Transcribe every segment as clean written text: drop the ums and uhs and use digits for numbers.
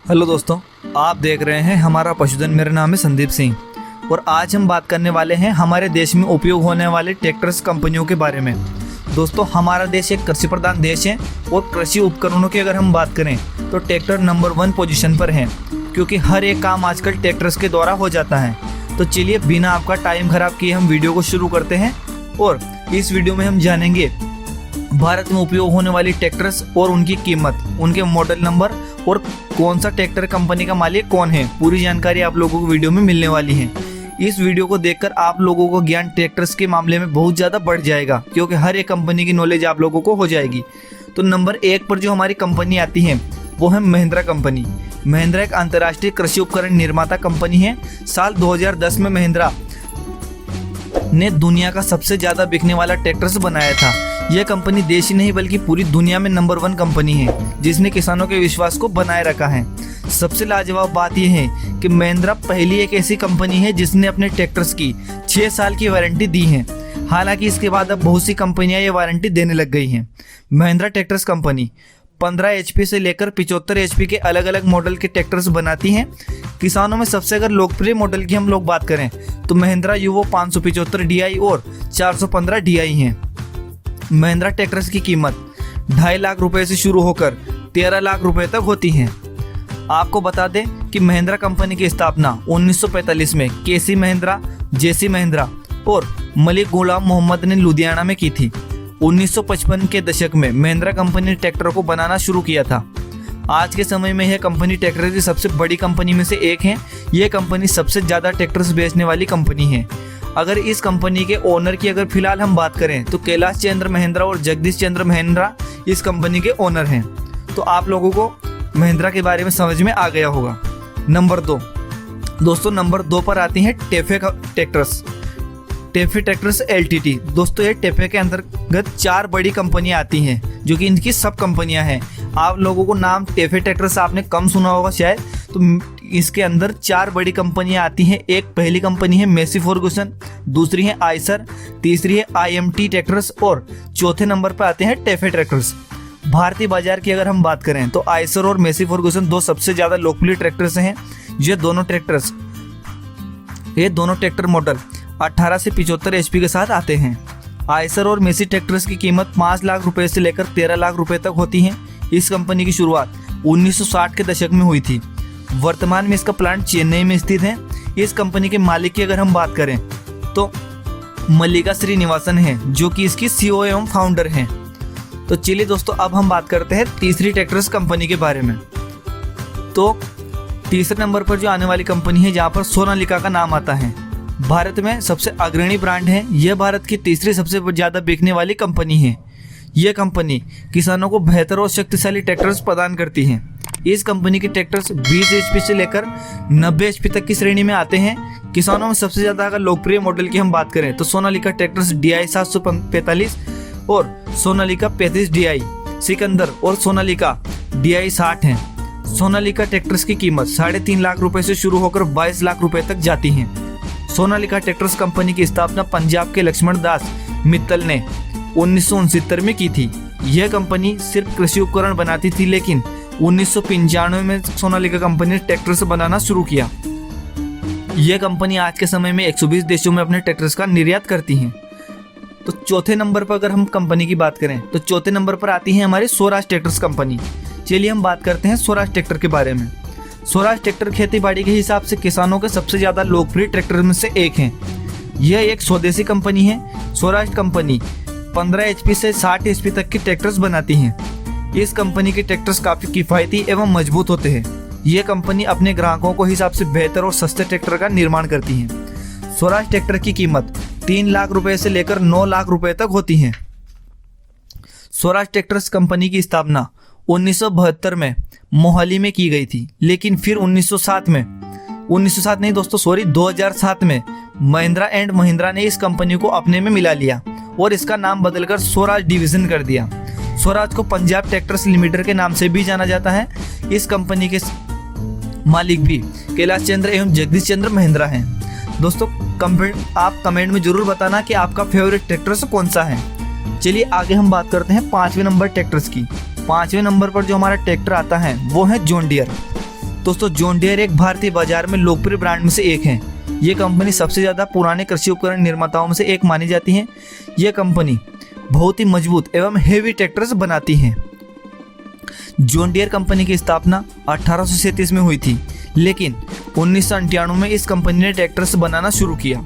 Hello दोस्तों, आप देख रहे हैं हमारा पशुधन। मेरा नाम है संदीप सिंह और आज हम बात करने वाले हैं हमारे देश में उपयोग होने वाले ट्रैक्टर्स कंपनियों के बारे में। दोस्तों, हमारा देश एक कृषि प्रधान देश है और कृषि उपकरणों की अगर हम बात करें तो ट्रैक्टर नंबर 1 पोजीशन पर है, क्योंकि हर एक काम आजकल ट्रैक्टर्स के द्वारा हो जाता है। तो चलिए बिना आपका टाइम खराब किए हम वीडियो को शुरू करते हैं और इस वीडियो में हम जानेंगे भारत में उपयोग होने वाली ट्रैक्टर्स और उनकी कीमत, उनके मॉडल नंबर और कौन सा ट्रैक्टर कंपनी का मालिक कौन है। पूरी जानकारी आप लोगों को वीडियो में मिलने वाली है। इस वीडियो को देखकर आप लोगों को ज्ञान ट्रैक्टर्स के मामले में बहुत ज़्यादा बढ़ जाएगा, क्योंकि हर एक कंपनी की नॉलेज आप लोगों को हो जाएगी। तो नंबर 1 पर जो हमारी कंपनी आती है वो है महिंद्रा कंपनी। महिंद्रा एक अंतर्राष्ट्रीय कृषि उपकरण निर्माता कंपनी है। साल 2010 में महिंद्रा ने दुनिया का सबसे ज़्यादा बिकने वाला ट्रैक्टर्स बनाया था। यह कंपनी देश ही नहीं बल्कि पूरी दुनिया में नंबर 1 कंपनी है, जिसने किसानों के विश्वास को बनाए रखा है। सबसे लाजवाब बात यह है कि महिंद्रा पहली एक ऐसी कंपनी है जिसने अपने ट्रैक्टर्स की 6 साल की वारंटी दी है। हालांकि इसके बाद अब बहुत सी कंपनियां ये वारंटी देने लग गई हैं। महिंद्रा ट्रैक्टर्स कंपनी 15 HP से लेकर 75 HP के अलग अलग मॉडल के ट्रैक्टर्स बनाती हैं। किसानों में सबसे अगर लोकप्रिय मॉडल की हम लोग बात करें तो महिंद्रा यूवो 575 DI और 415 DI हैं। महिंद्रा ट्रैक्टर्स की कीमत 2.5 लाख रुपए से शुरू होकर 13 लाख रुपए तक होती है। आपको बता दें कि महिंद्रा कंपनी की स्थापना 1945 में केसी महिंद्रा, जेसी महिंद्रा और मलिक गुलाम मोहम्मद ने लुधियाना में की थी। 1955 के दशक में महिंद्रा कंपनी ने ट्रैक्टर को बनाना शुरू किया था। आज के समय में यह कंपनी ट्रैक्टर की सबसे बड़ी कंपनी में से एक है। यह कंपनी सबसे ज़्यादा ट्रैक्टर्स बेचने वाली कंपनी है। अगर इस कंपनी के ओनर की अगर फिलहाल हम बात करें तो कैलाश चंद्र महिंद्रा और जगदीश चंद्र महिंद्रा इस कंपनी के ओनर हैं। तो आप लोगों को महिंद्रा के बारे में समझ में आ गया होगा। नंबर 2 दोस्तों, नंबर 2 पर आती हैं TAFE tractors. TAFE tractors LTD। दोस्तों, ये टेफे के अंतर्गत 4 बड़ी कंपनियां आती हैं, जो कि इनकी सब कंपनियां हैं। आप लोगों को नाम टेफे ट्रैक्टर्स आपने कम सुना होगा शायद। तो इसके अंदर 4 बड़ी कंपनियां आती हैं। एक पहली कंपनी है मेसी फर्गुसन, दूसरी है आइसर, तीसरी है IMT ट्रैक्टर्स और चौथे नंबर पर आते हैं टेफे ट्रैक्टर्स। भारतीय बाजार की अगर हम बात करें तो आइसर और मेसी फर्गुसन 2 सबसे ज़्यादा लोकप्रिय ट्रैक्टर्स हैं। ये दोनों ट्रैक्टर मॉडल 18 से 75 HP के साथ आते हैं। आइसर और मेसी ट्रैक्टर्स की कीमत 5 लाख रुपए से लेकर 13 लाख रुपए तक होती है। इस कंपनी की शुरुआत 1960 के दशक में हुई थी। वर्तमान में इसका प्लांट चेन्नई में स्थित है। इस कंपनी के मालिक की अगर हम बात करें तो मल्लिका श्रीनिवासन है, जो कि इसकी CEO एवं फाउंडर हैं। तो चलिए दोस्तों, अब हम बात करते हैं तीसरी ट्रैक्टर्स कंपनी के बारे में। तो तीसरे नंबर पर जो आने वाली कंपनी है, जहाँ पर सोनालिका का नाम आता है, भारत में सबसे अग्रणी ब्रांड है। यह भारत की तीसरी सबसे ज़्यादा बिकने वाली कंपनी है। यह कंपनी किसानों को बेहतर और शक्तिशाली ट्रैक्टर्स प्रदान करती है। इस कंपनी के ट्रैक्टर्स 20 HP से लेकर 90 HP तक की श्रेणी में आते हैं। किसानों में सबसे ज़्यादा अगर लोकप्रिय मॉडल की हम बात करें तो सोनालिका ट्रैक्टर्स DI 745 और सोनालिका 35 DI, सिकंदर और सोनालिका DI 60 हैं। सोनालिका ट्रैक्टर्स की कीमत 3.5 लाख रुपए से शुरू होकर 22 लाख रुपए तक जाती हैं। सोनालिका ट्रैक्टर्स कंपनी की स्थापना पंजाब के लक्ष्मण दास मित्तल ने 1969 में की थी। यह कंपनी सिर्फ कृषि उपकरण बनाती थी, लेकिन 1995 में सोनालिका कंपनी ने ट्रैक्टर्स बनाना शुरू किया। यह कंपनी आज के समय में 120 देशों में अपने ट्रैक्टर्स का निर्यात करती है। तो चौथे नंबर पर अगर हम कंपनी की बात करें तो चौथे नंबर पर आती है हमारी स्वराज ट्रैक्टर्स कंपनी। चलिए हम बात करते हैं स्वराज ट्रैक्टर के बारे में। स्वराज ट्रैक्टर खेती बाड़ी के हिसाब से किसानों के सबसे ज़्यादा लोकप्रिय ट्रैक्टर में से एक है। यह एक स्वदेशी कंपनी है। स्वराज कंपनी 15 HP से 60 HP तक की ट्रैक्टर्स बनाती हैं। इस कंपनी के ट्रैक्टर्स काफ़ी किफ़ायती एवं मजबूत होते हैं। यह कंपनी अपने ग्राहकों को हिसाब से बेहतर और सस्ते ट्रैक्टर का निर्माण करती है। स्वराज ट्रैक्टर की कीमत 3 लाख रुपए से लेकर 9 लाख रुपए तक होती है। स्वराज ट्रैक्टर्स कंपनी की स्थापना 1972 में मोहाली में की गई थी, लेकिन फिर 2007 में महिंद्रा एंड महिंद्रा ने इस कंपनी को अपने में मिला लिया और इसका नाम बदलकर स्वराज डिवीजन कर दिया। स्वराज को पंजाब ट्रैक्टर्स लिमिटेड के नाम से भी जाना जाता है। इस कंपनी के मालिक भी कैलाश चंद्र एवं जगदीश चंद्र महिंद्रा हैं। दोस्तों, आप कमेंट में जरूर बताना कि आपका फेवरेट ट्रैक्टर्स कौन सा है। चलिए आगे हम बात करते हैं 5वें नंबर ट्रैक्टर्स की। 5वें नंबर पर जो हमारा ट्रैक्टर आता है वो है जॉन डियर। दोस्तों जॉन डियर एक भारतीय बाजार में लोकप्रिय ब्रांड में से एक है। ये कंपनी सबसे ज़्यादा पुराने कृषि उपकरण निर्माताओं में से एक मानी जाती है। यह कंपनी बहुत ही मजबूत एवं हेवी ट्रैक्टर्स बनाती है। जॉन डियर कंपनी की स्थापना 1837 में हुई थी, लेकिन 1998 में इस कंपनी ने ट्रैक्टर्स बनाना शुरू किया।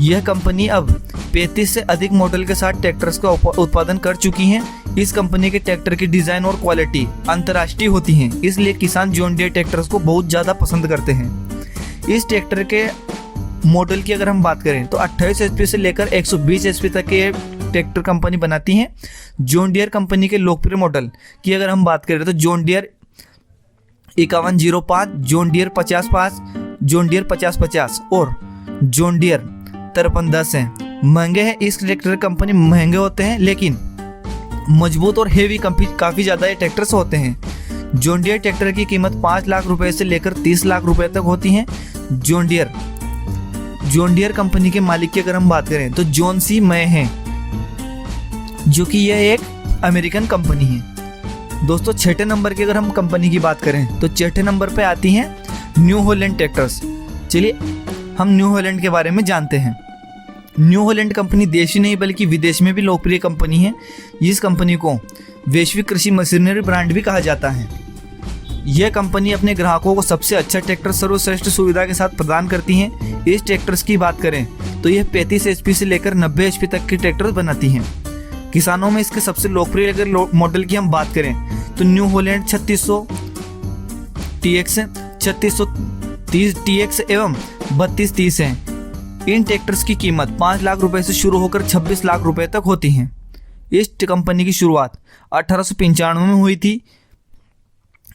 यह कंपनी अब 35 से अधिक मॉडल के साथ ट्रैक्टर्स का उत्पादन कर चुकी है। इस कंपनी के ट्रैक्टर की डिज़ाइन और क्वालिटी अंतर्राष्ट्रीय होती हैं, इसलिए किसान जॉन डियर ट्रैक्टर्स को बहुत ज़्यादा पसंद करते हैं। इस ट्रैक्टर के मॉडल की अगर हम बात करें तो 28 HP से लेकर 120 HP तक के ट्रैक्टर कंपनी बनाती है। जॉन डियर कंपनी के लोकप्रिय मॉडल की अगर हम बात करें तो John Deere 5105, John Deere 50/5, John Deere 50/50 और जॉन डियर 5310 हैं। महंगे हैं, इस ट्रैक्टर कंपनी महंगे होते हैं, लेकिन मजबूत और हेवी काफ़ी ज़्यादा ये ट्रैक्टर्स होते हैं। जॉन डियर ट्रैक्टर की कीमत 5 लाख रुपए से लेकर 30 लाख रुपए तक होती है। जॉन डियर कंपनी के मालिक की अगर हम बात करें तो जॉन सी मय हैं, जो कि यह एक अमेरिकन कंपनी है। दोस्तों छठे नंबर की अगर हम कंपनी की बात करें तो छठे नंबर पे आती हैं न्यू हॉलैंड ट्रैक्टर्स। चलिए हम न्यू हॉलैंड के बारे में जानते हैं। न्यू हॉलैंड कंपनी देश ही नहीं बल्कि विदेश में भी लोकप्रिय कंपनी है। इस कंपनी को वैश्विक कृषि मशीनरी ब्रांड भी कहा जाता है। यह कंपनी अपने ग्राहकों को सबसे अच्छा ट्रैक्टर सर्वश्रेष्ठ सुविधा के साथ प्रदान करती है। इस ट्रैक्टर्स की बात करें तो यह 35 HP से लेकर 90 HP तक के ट्रैक्टर बनाती हैं। किसानों में इसके सबसे लोकप्रिय अगर मॉडल की हम बात करें तो न्यू हॉलैंड 3600 TX, 3630 TX एवं 3230 हैं। इन ट्रैक्टर्स की कीमत 5 लाख रुपए से शुरू होकर 26 लाख रुपए तक होती हैं। इस कंपनी की शुरुआत 1895 में हुई थी।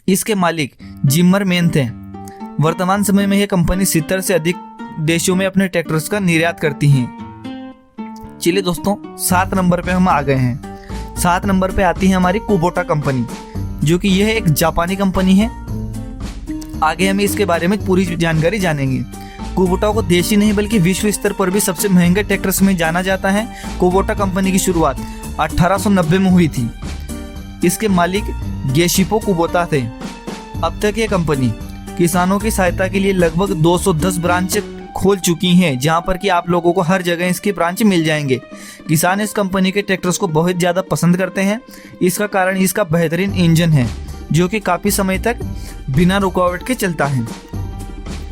इसके मालिक जिमरमैन थे। वर्तमान समय में यह कंपनी 70 से अधिक देशों में अपने ट्रैक्टर्स का निर्यात करती हैं। चलिए दोस्तों 7 नंबर पे हम आ गए हैं। 7 नंबर पे आती है हमारी कुबोटा कंपनी, जो कि यह एक जापानी कंपनी है। आगे हम इसके बारे में पूरी जानकारी जानेंगे। कुबोटा को देश ही नहीं बल्कि विश्व स्तर पर भी सबसे महंगे ट्रैक्टर्स में जाना जाता है। कुबोटा कंपनी की शुरुआत 1890 में हुई थी। इसके मालिक गेशिपो कुबोटा थे। अब तक ये कंपनी किसानों की सहायता के लिए लगभग 210 ब्रांच खोल चुकी हैं, जहां पर कि आप लोगों को हर जगह इसके ब्रांच मिल जाएंगे। किसान इस कंपनी के ट्रैक्टर्स को बहुत ज़्यादा पसंद करते हैं। इसका कारण इसका बेहतरीन इंजन है, जो कि काफ़ी समय तक बिना रुकावट के चलता है।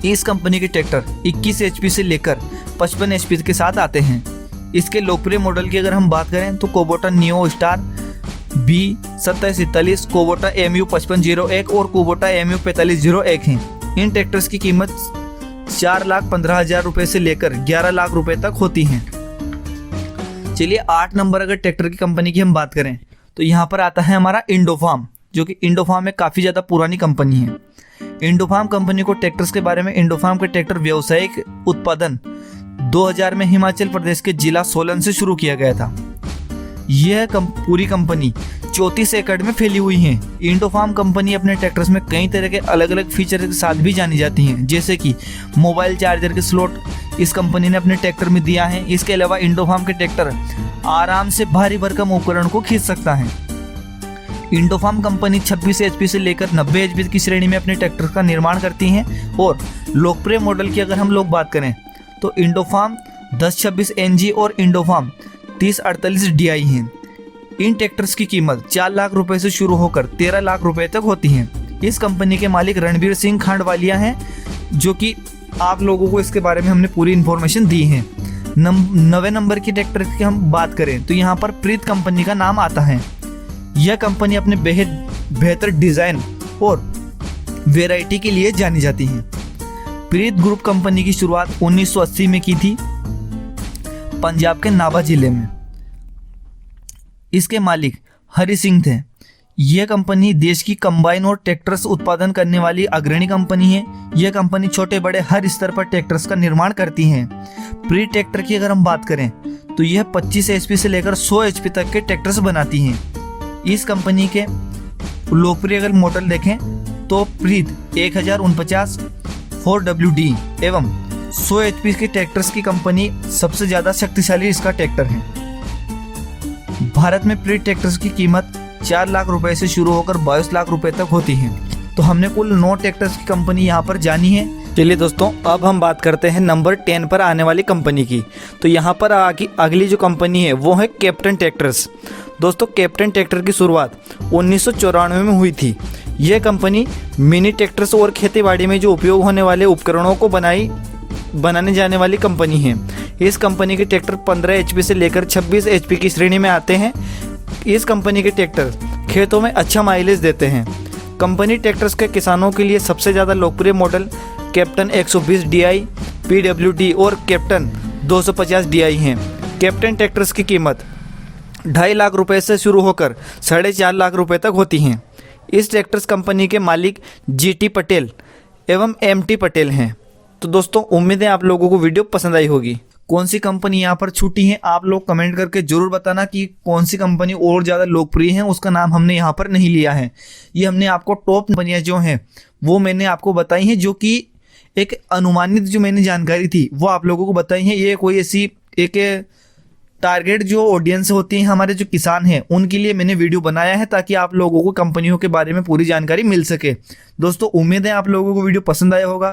इस कंपनी के ट्रैक्टर 21 HP से लेकर 55 HP के साथ आते हैं। इसके लोकप्रिय मॉडल की अगर हम बात करें तो Kubota neo star B2741, Kubota MU 5501 और कुबोटा MU 4501 हैं। इन ट्रैक्टर्स की कीमत 4,15,000 रुपए से लेकर 11 लाख रुपए तक होती हैं। चलिए 8 नंबर अगर ट्रैक्टर की कंपनी की हम बात करें तो यहाँ पर आता है हमारा इंडोफार्म, जो कि इंडोफार्म एक काफ़ी ज़्यादा पुरानी कंपनी है। इंडोफार्म कंपनी को ट्रैक्टर्स के बारे में, इंडोफार्म के ट्रैक्टर व्यावसायिक उत्पादन 2000 में हिमाचल प्रदेश के जिला सोलन से शुरू किया गया था। यह पूरी कंपनी 34 एकड़ में फैली हुई है। इंडोफार्म कंपनी अपने ट्रैक्टर्स में कई तरह के अलग अलग फीचर के साथ भी जानी जाती हैं, जैसे कि मोबाइल चार्जर के स्लॉट इस कंपनी ने अपने ट्रैक्टर में दिया है। इसके अलावा इंडोफार्म के ट्रैक्टर आराम से भारी भरकम उपकरण को खींच सकता है। इंडोफार्म कंपनी 26 HP से लेकर 90 HP की श्रेणी में अपने ट्रैक्टर का निर्माण करती हैं। और लोकप्रिय मॉडल की अगर हम लोग बात करें तो इंडोफार्म 1026 NG और इंडोफार्म 3048 DI हैं। इन ट्रैक्टर्स की कीमत 4 लाख रुपए से शुरू होकर 13 लाख रुपए तक होती है। इस कंपनी के मालिक रणबीर सिंह खांडवालिया हैं, जो कि आप लोगों को इसके बारे में हमने पूरी इन्फॉर्मेशन दी है। 9वें नंबर की ट्रैक्टर की हम बात करें तो यहाँ पर प्रीत कंपनी का नाम आता है। यह कंपनी अपने बेहतर डिज़ाइन और वैरायटी के लिए जानी जाती है। प्रीत ग्रुप कंपनी की शुरुआत 1980 में की थी, पंजाब के नाभा जिले में। इसके मालिक हरि सिंह थे। यह कंपनी देश की कंबाइन और ट्रैक्टर्स उत्पादन करने वाली अग्रणी कंपनी है। यह कंपनी छोटे बड़े हर स्तर पर ट्रैक्टर्स का निर्माण करती है। प्रीत ट्रैक्टर की अगर हम बात करें तो यह 25 HP से लेकर 100 HP तक के ट्रैक्टर्स बनाती हैं। इस कंपनी के लोकप्रिय अगर मॉडल देखें तो प्रीत 1049, 4WD एवं 100 HP के ट्रैक्टर्स की कंपनी सबसे ज़्यादा शक्तिशाली इसका ट्रैक्टर है। भारत में प्रीत ट्रैक्टर्स की कीमत 4 लाख रुपए से शुरू होकर 22 लाख रुपए तक होती है। तो हमने कुल 9 ट्रैक्टर्स की कंपनी यहाँ पर जानी है। चलिए दोस्तों, अब हम बात करते हैं नंबर 10 पर आने वाली कंपनी की। तो यहाँ पर अगली जो कंपनी है वो है कैप्टन ट्रैक्टर्स। दोस्तों, कैप्टन ट्रैक्टर की शुरुआत 1994 में हुई थी। यह कंपनी मिनी ट्रैक्टर्स और खेतीबाड़ी में जो उपयोग होने वाले उपकरणों को बनाने जाने वाली कंपनी है। इस कंपनी के ट्रैक्टर 15 HP से लेकर 26 HP की श्रेणी में आते हैं। इस कंपनी के ट्रैक्टर खेतों में अच्छा माइलेज देते हैं। कंपनी ट्रैक्टर्स के किसानों के लिए सबसे ज़्यादा लोकप्रिय मॉडल कैप्टन 120 DI, PWD और कैप्टन 250 DI हैं। कैप्टन ट्रैक्टर्स की कीमत 2.5 लाख रुपए से शुरू होकर 4.5 लाख रुपए तक होती हैं। इस ट्रैक्टर्स कंपनी के मालिक GT पटेल एवं MT पटेल हैं। तो दोस्तों, उम्मीद है आप लोगों को वीडियो पसंद आई होगी। कौन सी कंपनी यहाँ पर छूटी है आप लोग कमेंट करके जरूर बताना कि कौन सी कंपनी और ज़्यादा लोकप्रिय है। उसका नाम हमने यहाँ पर नहीं लिया है। ये हमने आपको टॉप कंपनियाँ जो हैं वो मैंने आपको बताई हैं, जो कि एक अनुमानित जो मैंने जानकारी थी वो आप लोगों को बताई है। ये कोई ऐसी एक टारगेट जो ऑडियंस होती है, हमारे जो किसान हैं, उनके लिए मैंने वीडियो बनाया है ताकि आप लोगों को कंपनियों के बारे में पूरी जानकारी मिल सके। दोस्तों, उम्मीद है आप लोगों को वीडियो पसंद आया होगा।